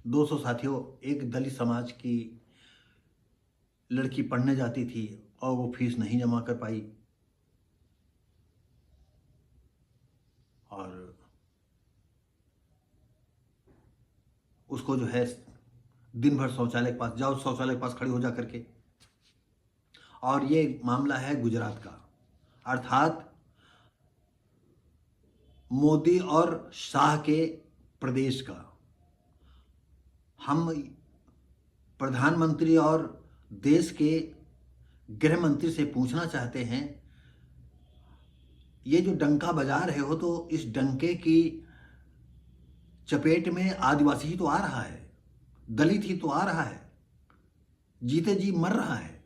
200 साथियों, एक दलित समाज की लड़की पढ़ने जाती थी और वो फीस नहीं जमा कर पाई और उसको जो है दिन भर शौचालय के पास जाओ, शौचालय के पास खड़ी हो जा करके। और ये मामला है गुजरात का, अर्थात मोदी और शाह के प्रदेश का। हम प्रधानमंत्री और देश के गृह मंत्री से पूछना चाहते हैं, ये जो डंका बजा रहे हो तो इस डंके की चपेट में आदिवासी ही तो आ रहा है, दलित ही तो आ रहा है, जीते जी मर रहा है।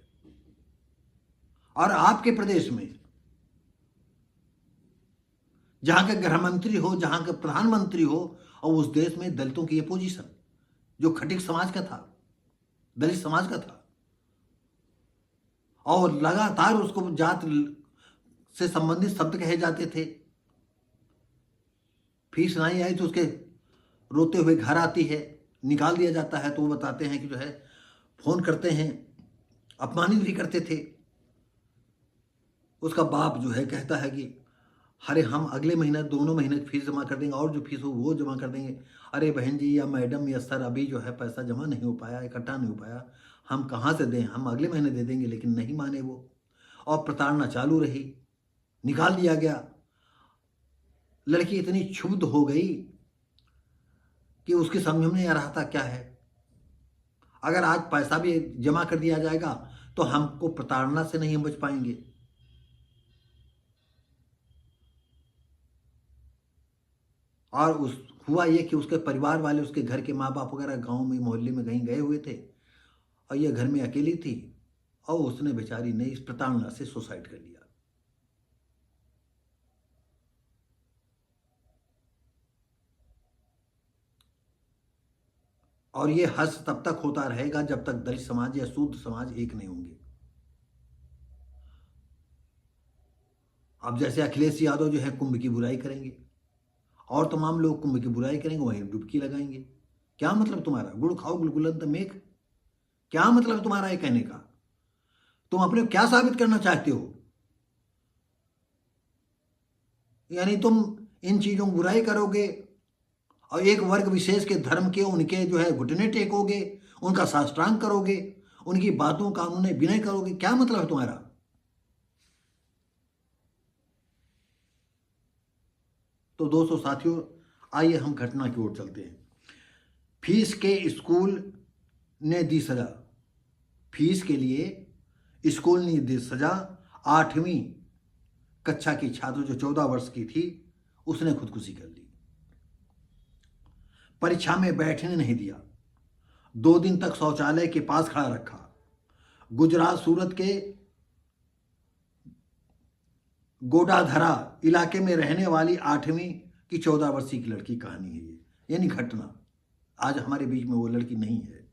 और आपके प्रदेश में जहां के गृह मंत्री हो, जहां के प्रधानमंत्री हो, और उस देश में दलितों की ये पोजीशन, जो खटिक समाज का था, दलित समाज का था, और लगातार उसको जात से संबंधित शब्द कहे जाते थे। फीस नहीं आई तो उसके रोते हुए घर आती है, निकाल दिया जाता है तो वो बताते हैं कि जो है फोन करते हैं, अपमानित भी करते थे। उसका बाप जो है कहता है कि अरे हम अगले महीना दोनों महीने की फीस जमा कर देंगे और जो फीस हो वो जमा कर देंगे। अरे बहन जी या मैडम या सर, अभी जो है पैसा जमा नहीं हो पाया, इकट्ठा नहीं हो पाया, हम कहाँ से दें, हम अगले महीने दे देंगे। लेकिन नहीं माने वो, और प्रताड़ना चालू रही, निकाल दिया गया। लड़की इतनी क्षुब्ध हो गई कि उसके समझ में नहीं आ रहा था क्या है। अगर आज पैसा भी जमा कर दिया जाएगा तो हमको प्रताड़ना से नहीं बच पाएंगे। और उस हुआ ये कि उसके परिवार वाले, उसके घर के माँ बाप वगैरह गांव में मोहल्ले में कहीं गए हुए थे और ये घर में अकेली थी, और उसने बेचारी ने इस प्रताड़ना से सुसाइड कर लिया। और ये हर्ष तब तक होता रहेगा जब तक दलित समाज या शूद्र समाज एक नहीं होंगे। अब जैसे अखिलेश यादव जो है कुंभ की बुराई करेंगे और तमाम लोग कुंभ की बुराई करेंगे, वहीं डुबकी लगाएंगे। क्या मतलब तुम्हारा, गुड़ खाओ गुलगुलन मेघ, क्या मतलब तुम्हारा ये कहने का? तुम अपने क्या साबित करना चाहते हो? यानी तुम इन चीजों की बुराई करोगे और एक वर्ग विशेष के धर्म के उनके जो है घुटने टेकोगे, उनका साष्टांग करोगे, उनकी बातों का उन्हें विनय करोगे, क्या मतलब है तुम्हारा? तो दोस्तों साथियों, आइए हम घटना की ओर चलते हैं। फीस के स्कूल ने दी सजा, फीस के लिए स्कूल ने दी सजा। 8वीं कक्षा की छात्र जो 14 वर्ष की थी, उसने खुदकुशी कर ली। परीक्षा में बैठने नहीं दिया, 2 दिन तक शौचालय के पास खड़ा रखा। गुजरात सूरत के गोडाधरा इलाके में रहने वाली 8वीं की 14 वर्षीय की लड़की कहानी है ये, यानी घटना। आज हमारे बीच में वो लड़की नहीं है।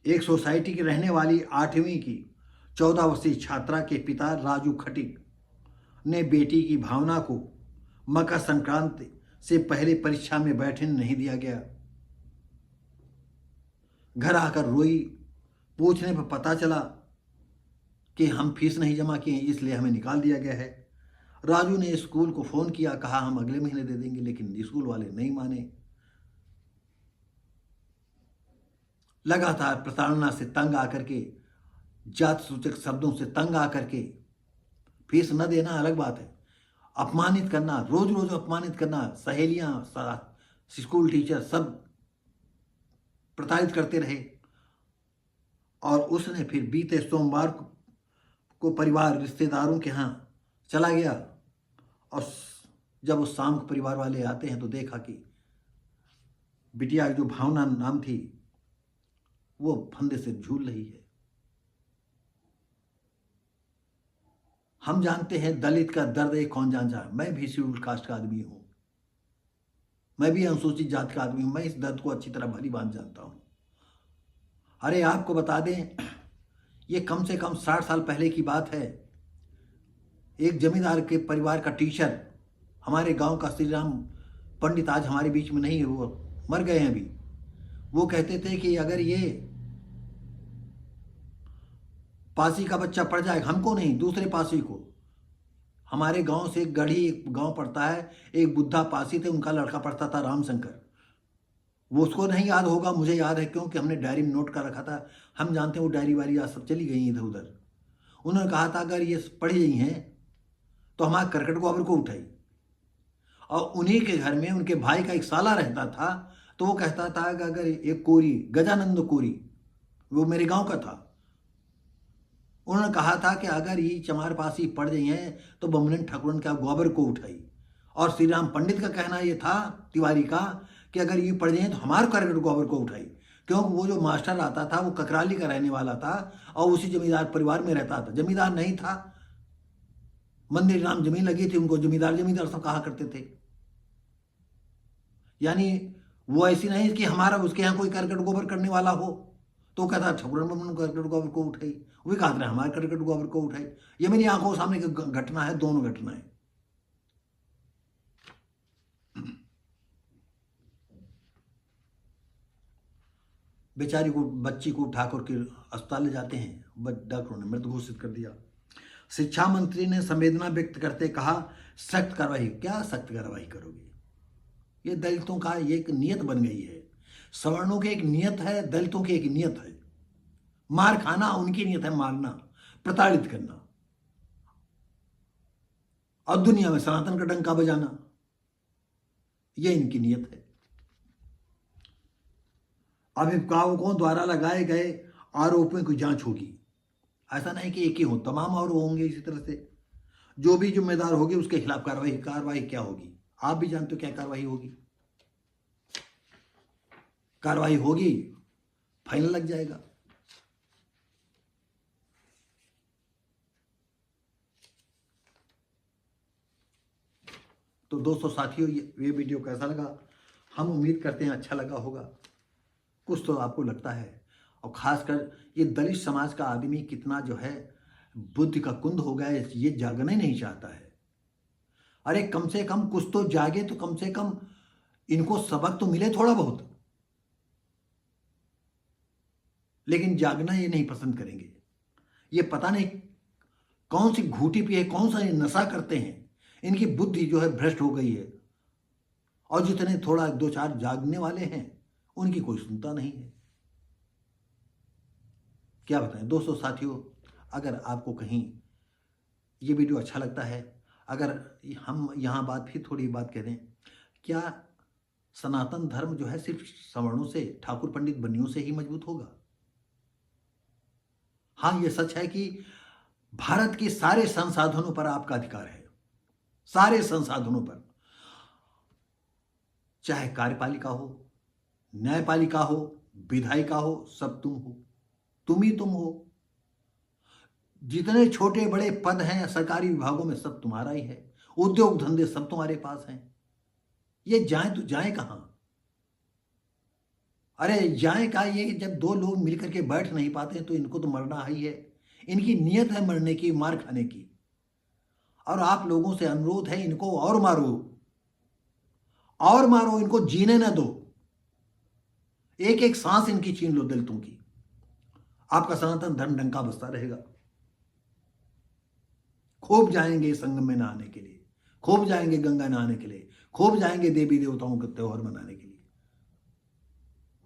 एक सोसाइटी की रहने वाली 8वीं की 14 वर्षीय छात्रा के पिता राजू खटिक ने बेटी की भावना को मकर संक्रांति से पहले परीक्षा में बैठने नहीं दिया गया। घर आकर रोई, पूछने पर पता चला कि हम फीस नहीं जमा किए इसलिए हमें निकाल दिया गया है। राजू ने स्कूल को फोन किया, कहा हम अगले महीने दे देंगे, लेकिन स्कूल वाले नहीं माने। लगातार प्रताड़ना से तंग आकर के, जात सूचक शब्दों से तंग आकर के, फीस न देना अलग बात है, अपमानित करना, रोज रोज अपमानित करना, सहेलियां, स्कूल टीचर सब प्रताड़ित करते रहे। और उसने फिर बीते सोमवार को परिवार रिश्तेदारों के यहाँ चला गया, और जब उस शाम को परिवार वाले आते हैं तो देखा कि बिटिया जो भावना नाम थी वो फंदे से झूल रही है। हम जानते हैं दलित का दर्द एक कौन जानता है। मैं भी शेड्यूल कास्ट का आदमी हूं, मैं भी अनुसूचित जाति का आदमी हूं, मैं इस दर्द को अच्छी तरह भली बात जानता हूं। अरे आपको बता दें, ये कम से कम 60 साल पहले की बात है। एक जमींदार के परिवार का टीचर हमारे गांव का श्री राम पंडित आज हमारे बीच में नहीं है, वो मर गए हैं अभी। वो कहते थे कि अगर ये पासी का बच्चा पड़ जाए, हमको नहीं दूसरे पासी को, हमारे गांव से एक गढ़ी एक गांव पड़ता है, एक बुद्धा पासी थे, उनका लड़का पड़ता था रामशंकर। वो उसको नहीं याद होगा, मुझे याद है क्योंकि हमने डायरी में नोट कर रखा था। हम जानते हैं वो डायरी वारी आज सब चली गई इधर उधर। उन्होंने कहा था अगर ये पढ़ गई हैं तो हमारे करकट गोबर को उठाई। और उन्हीं के घर में उनके भाई का एक साला रहता था, तो वो कहता था कि अगर एक कोरी, गजानंद कोरी, वो मेरे गांव का था, उन्होंने कहा था कि अगर ये चमार पासी पड़ गई हैं तो बमनन ठाकुरन का गोबर को उठाई। और श्री राम पंडित का कहना ये था, तिवारी का, कि अगर ये पड़ जाए तो हमारे करकट गोबर को उठाई। क्योंकि वो जो मास्टर आता था वो ककराली का रहने वाला था और उसी जमींदार परिवार में रहता था। जमींदार नहीं था, मंदिर नाम जमीन लगी थी उनको, जमींदार जमींदार सब कहा करते थे। यानी वो ऐसी नहीं कि हमारा उसके यहाँ कोई करकट गोबर करने वाला हो तो कहता ठाकुरन बमन करकट गोबर को उठाई, वो भी कहा था हमारे करकट गोबर को उठाई। ये मेरी आंखों सामने की घटना है, दोनों घटनाएं। बेचारी को, बच्ची को ठाकुर के अस्पताल ले जाते हैं, डॉक्टरों ने मृत घोषित कर दिया। शिक्षा मंत्री ने संवेदना व्यक्त करते कहा सख्त कार्रवाई। क्या सख्त कार्रवाई करोगे? ये दलितों का एक नियत बन गई है। सवर्णों की एक नियत है, दलितों की एक नियत है। मार खाना उनकी नियत है, मारना, प्रताड़ित करना, और दुनिया में सनातन का डंका बजाना, ये इनकी नियत है। अभिभावकों द्वारा लगाए गए आरोपों की जांच होगी। ऐसा नहीं कि एक ही हो, तमाम और होंगे इसी तरह से। जो भी जिम्मेदार होगी उसके खिलाफ कार्रवाई क्या होगी? आप भी जानते हो क्या कार्रवाई होगी। कार्रवाई होगी, फाइन लग जाएगा। तो दोस्तों साथियों, ये वीडियो कैसा लगा? हम उम्मीद करते हैं अच्छा लगा होगा। कुछ तो आपको लगता है, और खासकर ये दलित समाज का आदमी कितना जो है बुद्धि का कुंद हो गया है, ये जागना ही नहीं चाहता है। अरे कम से कम कुछ तो जागे, तो कम से कम इनको सबक तो मिले थोड़ा बहुत। लेकिन जागना ये नहीं पसंद करेंगे। ये पता नहीं कौन सी घूटी पिए, कौन सा नशा करते हैं, इनकी बुद्धि जो है भ्रष्ट हो गई है। और जितने थोड़ा दो चार जागने वाले हैं उनकी कोई सुनता नहीं है। क्या बताएं दोस्तों साथियों, अगर आपको कहीं ये वीडियो अच्छा लगता है, अगर हम यहाँ बात भी थोड़ी बात करें, क्या सनातन धर्म जो है सिर्फ सवर्णों से, ठाकुर पंडित बनियों से ही मजबूत होगा? हाँ, ये सच है कि भारत के सारे संसाधनों पर आपका अधिकार है, सारे संसाधनों पर, चाहे कार्यपालिका हो, न्यायपालिका हो, विधायिका हो, सब तुम हो, तुम ही तुम हो। जितने छोटे बड़े पद हैं सरकारी विभागों में सब तुम्हारा ही है, उद्योग धंधे सब तुम्हारे पास हैं। ये जाए तो जाए कहां? अरे जाए का, ये जब दो लोग मिलकर के बैठ नहीं पाते तो इनको तो मरना ही है। इनकी नियत है मरने की, मार खाने की। और आप लोगों से अनुरोध है, इनको और मारो, और मारो, इनको जीने न दो। एक एक सांस इनकी छीन लो दलितों की, आपका सनातन धर्म डंका बजता रहेगा। खूब जाएंगे संगम में नहाने के लिए, खूब जाएंगे गंगा नहाने के लिए, खूब जाएंगे देवी देवताओं का त्योहार मनाने के लिए।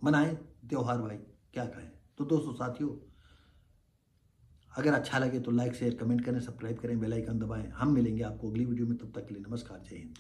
मनाएं त्योहार भाई, क्या कहें। तो दोस्तों साथियों, अगर अच्छा लगे तो लाइक शेयर कमेंट करें, सब्सक्राइब करें, बेल आइकन दबाएं। हम मिलेंगे आपको अगली वीडियो में, तब तक के लिए नमस्कार, जय हिंद।